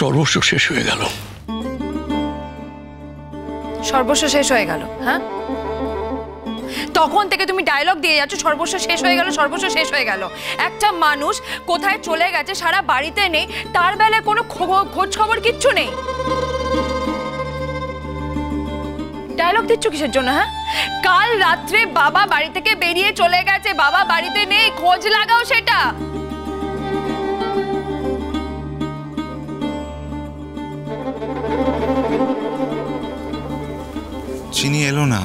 সর্বস্ব শেষ হয়ে গেল। সর্বস্ব শেষ হয়ে গেল? হ্যাঁ, তখন থেকে তুমি ডায়লগ দিয়ে যাচ্ছ সর্বস্ব শেষ হয়ে গেল, সর্বস্ব শেষ হয়ে গেল। একটা মানুষ কোথায় চলে গেছে, সারা বাড়িতে নেই, তার বেলায় কোনো খোঁজ খবর কিচ্ছু নেই। ডায়লগ দিচ্ছ কিসের জন্য? হ্যাঁ, কাল রাত্রে বাবা বাড়ি থেকে বেরিয়ে চলে গেছে, বাবা বাড়িতে নেই, খোঁজ লাগাও সেটা। চিনি এলো না,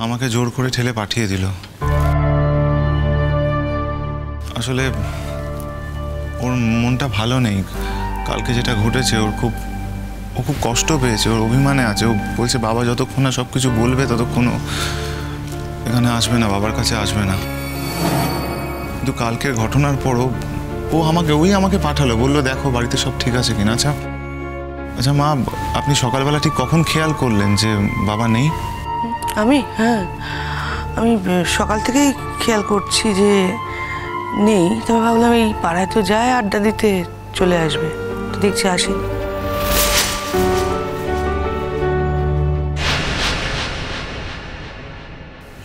আমাকে জোর করে ঠেলে পাঠিয়ে দিল। আসলে ওর মনটা ভালো নেই, কালকে যেটা ঘটেছে ও খুব কষ্ট পেয়েছে, ওর অভিমানে আছে। ও বলছে বাবা যতক্ষণ না সব কিছু বলবে ততক্ষণ এখানে আসবে না, বাবার কাছে আসবে না। কিন্তু কালকের ঘটনার পরও আমাকে পাঠালো, বললো দেখো বাড়িতে সব ঠিক আছে কিনা। আচ্ছা মা, আপনি সকালবেলা ঠিক কখন খেয়াল করলেন যে বাবা নেই? হ্যাঁ, আমি সকাল থেকেই খেয়াল করছি যে নেই, তবে ভাবলাম এই পাড়ায় তো যায়, আড্ডা দিতে চলে আসবে, তো দেখছি আসি।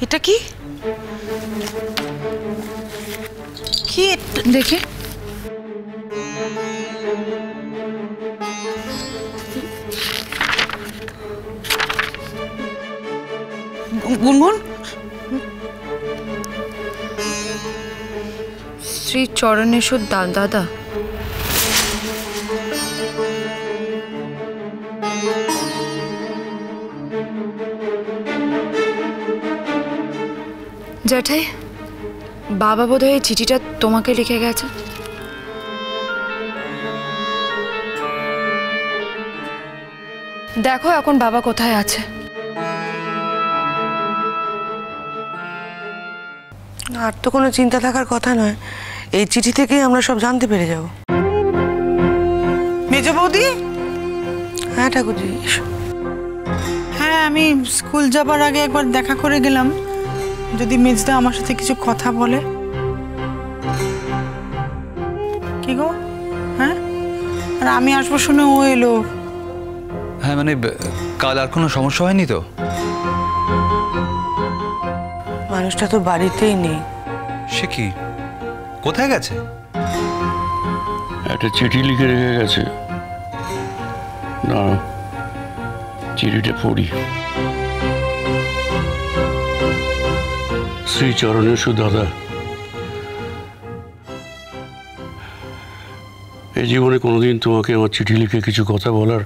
এটা কি কি দেখে গুনগুন, শ্রী চরণেশ্বর দাদা। জ্যাঠাই, বাবা বোধহয় এই চিঠিটা তোমাকে লিখে গেছে। দেখো এখন বাবা কোথায় আছে। আর তো কোনো চিন্তা থাকার কথা নয়, এই চিঠি থেকেই আমরা সব জানতে পেরে যাব। মেজ বৌদি? হ্যাঁ ঠাকুরজি। হ্যাঁ, আমি স্কুল যাবার আগে একবার দেখা করে গেলাম, যদি মেজদা আমার সাথে কিছু কথা বলে। কি গো? হ্যাঁ, আর আমি আসবো শুনে ও এলো। হ্যাঁ মানে কাল আর কোনো সমস্যা হয়নি তো? মানুষটা তো বাড়িতেই নেই। সে কি, কোথায় গেছে? একটা চিঠি লিখে রেখে গেছে, না চিঠিটা পড়ি। শ্রী চরণেশ্বর দাদা, এই জীবনে কোনোদিন তোমাকে আমার চিঠি লিখে কিছু কথা বলার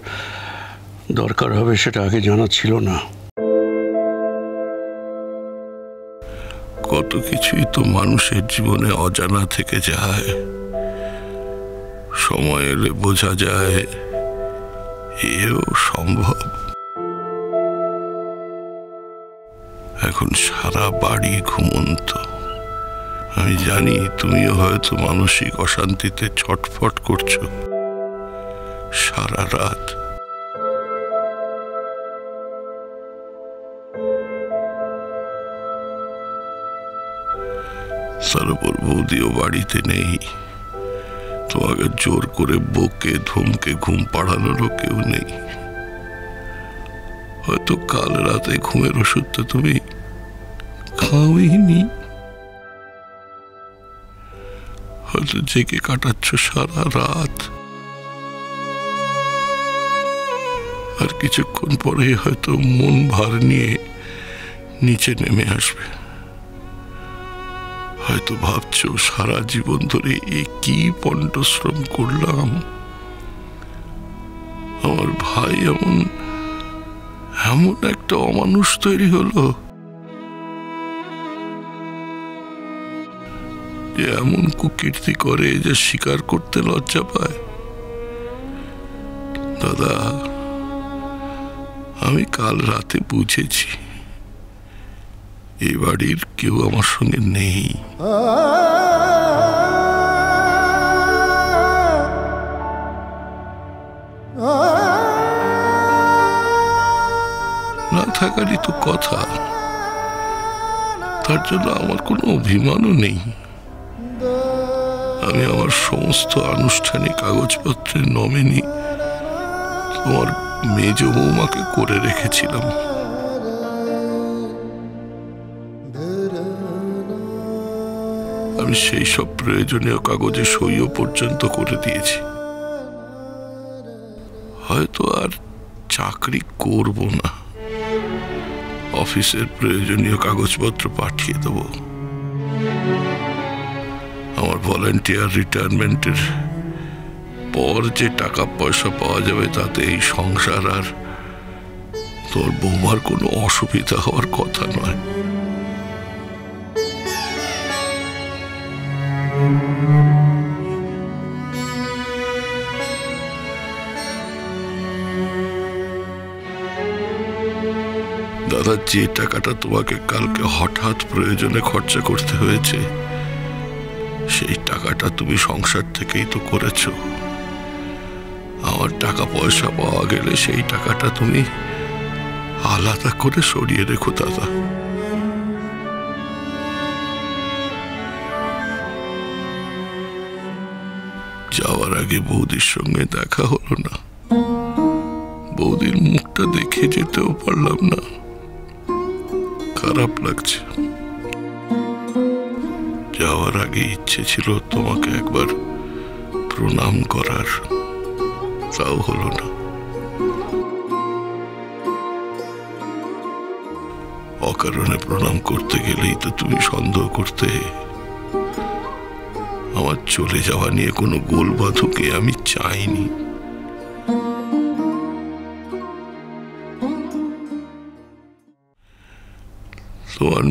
দরকার হবে সেটা আগে জানা ছিল না। কত কিছুই তো মানুষের জীবনে অজানা থেকে যায়, সময় এলে বোঝা যায় এও সম্ভব। এখন সারা বাড়ি ঘুমন্ত। আমি জানি তুমিও হয়তো মানসিক অশান্তিতে ছটফট করছো সারা রাত। তারপর বৌদিও বাড়িতে নেই, তোমাকে জোর করে বকে ধমকে ঘুম পাড়ানোরও কেউ নেই। হয়তো কাল রাতে ঘুমের ওষুধটা তুমি খাওয়াইনি, হয়তো জেগে কাটাচ্ছ সারা রাত। আর কিছুক্ষণ পরে হয়তো মন ভার নিয়ে নিচে নেমে আসবে। হয়তো ভাবছো সারা জীবন ধরে এ কি পণ্ডশ্রম করলাম, আমার ভাই এমন একটা অমানুষ তৈরি হলো যে এমন কুকীর্তি করে যে স্বীকার করতে লজ্জা পায়। দাদা, আমি কাল রাতে বুঝেছি এই বাড়ির কেউ আমার সঙ্গে নেই। না থাকারই তো কথা, তার জন্য আমার কোনো অভিমানও নেই। আমি আমার সমস্ত আনুষ্ঠানিক কাগজপত্রের নমিনি তোমার মেজ বৌমাকে করে রেখেছিলাম। আমি সেই সব প্রয়োজনীয় কাগজে সইও পর্যন্ত করে দিয়েছি। হয়তো আর চাকরি করব না, অফিসের প্রয়োজনীয় কাগজপত্র পাঠিয়ে দেব। আমার ভলান্টিয়ার রিটায়ারমেন্টের পর যে টাকা পয়সা পাওয়া যাবে তাতে এই সংসার আর তোর বৌমার কোনো অসুবিধা হওয়ার কথা নয়। দাদা, যে টাকাটা তোমাকে কালকে হঠাৎ প্রয়োজনে খরচা করতে হয়েছে, সেই টাকাটা তুমি সংসার থেকেই তো করেছ। আমার টাকা পয়সা পাওয়া গেলে সেই টাকাটা তুমি আলাদা করে সরিয়ে রেখো দাদা। যাওয়ার আগে বৌদির সঙ্গে দেখা হলো না, বৌদির মুখটা দেখে যেতেও পারলাম না, খারাপ লাগছে। যাওয়ার আগে ইচ্ছে ছিল তোমাকে একবার প্রণাম করার, তাও হলো না। অকারণে প্রণাম করতে গেলেই তো তুমি সন্দেহ করতে। আমার চলে যাওয়া নিয়ে কোনো গোল বাঁধুকে আমি চাইনি। তোমার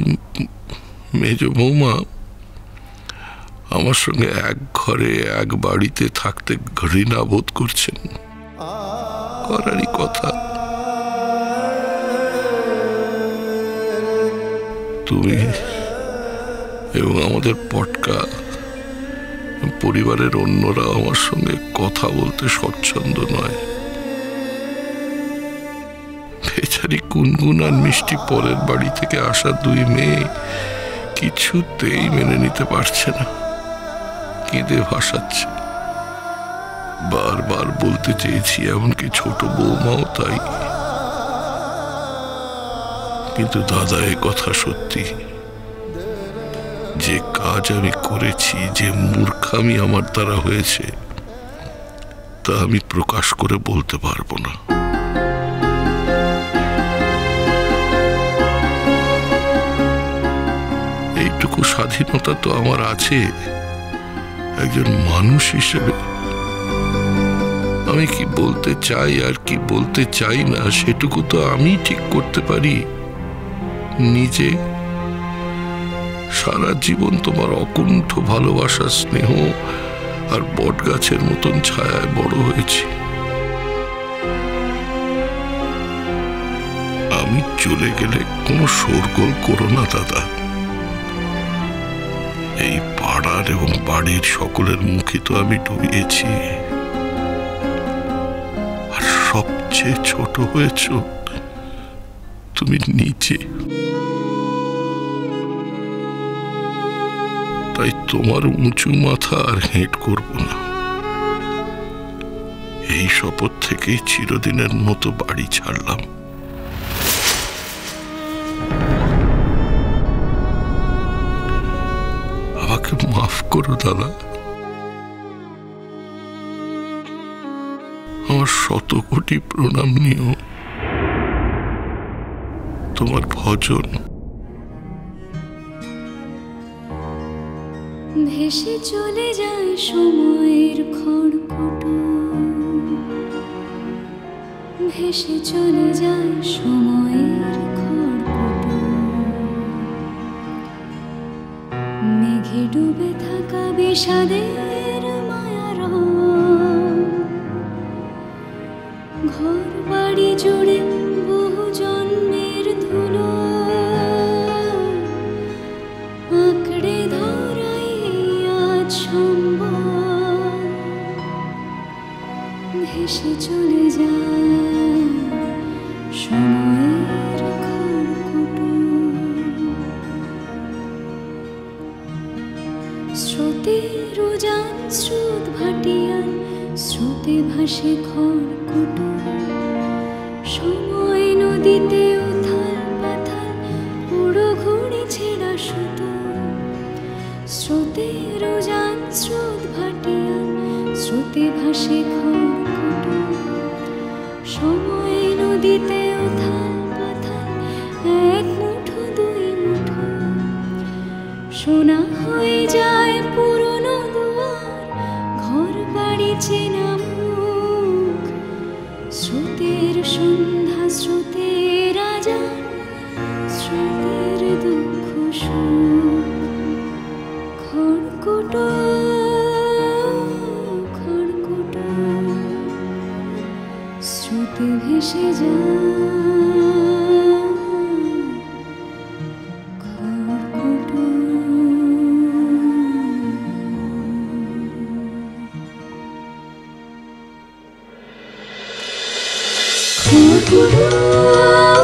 মেজ বৌমা আমার সঙ্গে এক ঘরে এক বাড়িতে থাকতে ঘৃণা বোধ করছেন, করারই কথা। তুমি এবং আমাদের পটকা পরিবারের অন্যরা আমার সঙ্গে কথা বলতে স্বচ্ছন্দ নয়। বেচারি গুনগুন আর মিষ্টি পরের বাড়ি থেকে আসা দুই মেয়ে কিছুতেই মেনে নিতে পারছে না, কেঁদে ভাসাচ্ছে। বারবার বলতে চেয়েছি, এমনকি ছোট বৌমাও তাই। কিন্তু দাদা, এ কথা সত্যি, যে কাজ আমি করেছি, যে মূর্খামি আমার দ্বারা হয়েছে, তা আমি প্রকাশ করে বলতে পারবো না। এইটুকু স্বাধীনতা তো আমার আছে একজন মানুষ হিসেবে। আমি কি বলতে চাই আর কি বলতে চাই না, সেটুকু তো আমি ঠিক করতে পারি নিজে। সারা জীবন তোমার অকুণ্ঠ ভালোবাসা, স্নেহ আর বট গাছের মতন ছায়ায় বড় হয়েছি। আমি চলে গেলে কোনো শোরগোল করো না দাদা। এই পাড়ার এবং বাড়ির সকলের মুখে তো আমি ডুবিয়েছি, আর সবচেয়ে ছোট হয়েছ তুমি নিজে। তাই তোমার উঁচু মাথা আর হেঁট করব না। এই শপথ থেকেই চিরদিনের মতো বাড়ি ছাড়লাম। আমাকে মাফ করো দাদা। আমার শত কোটি প্রণাম নিও। তোমার ভজন। ভেসে চলে যায় সময়ের খড়কুটো, ভেসে চলে যায় সময়ের খড়কুটো। মেঘে ডুবে থাকা বিষাদের মায়ার ঘর বাড়ি জুড়ে বহু জন্মের ধুলো আঁকড়ে ধরাই আজ সম্বল। ভেসে চলে যায় সময়ের খড়কুটো। স্রোতের উজান স্রোত ভাটিয়ার স্রোতে ভাসে খড়কুটো সময় নদীতে উথাল পাথাল উড়ো ঘুড়ি ছেঁড়া সুতো স্রোতের উজান স্রোত ভাটিয়ার স্রোতে ভাসে খড়কুটো সময় নদীতে উথাল পাথাল এক মুঠো দুই মুঠো সোনা হয়ে যায় পুরনো দুয়ার ঘর বাড়ি চেনা মুখ স্রোতের সন্ধ্যা স্রোতের আজান স্রোতের দুঃখ সুখ খড়কুটো খড়কুটো স্রোতে ভেসে যায় খড়কুটো খড়কুটো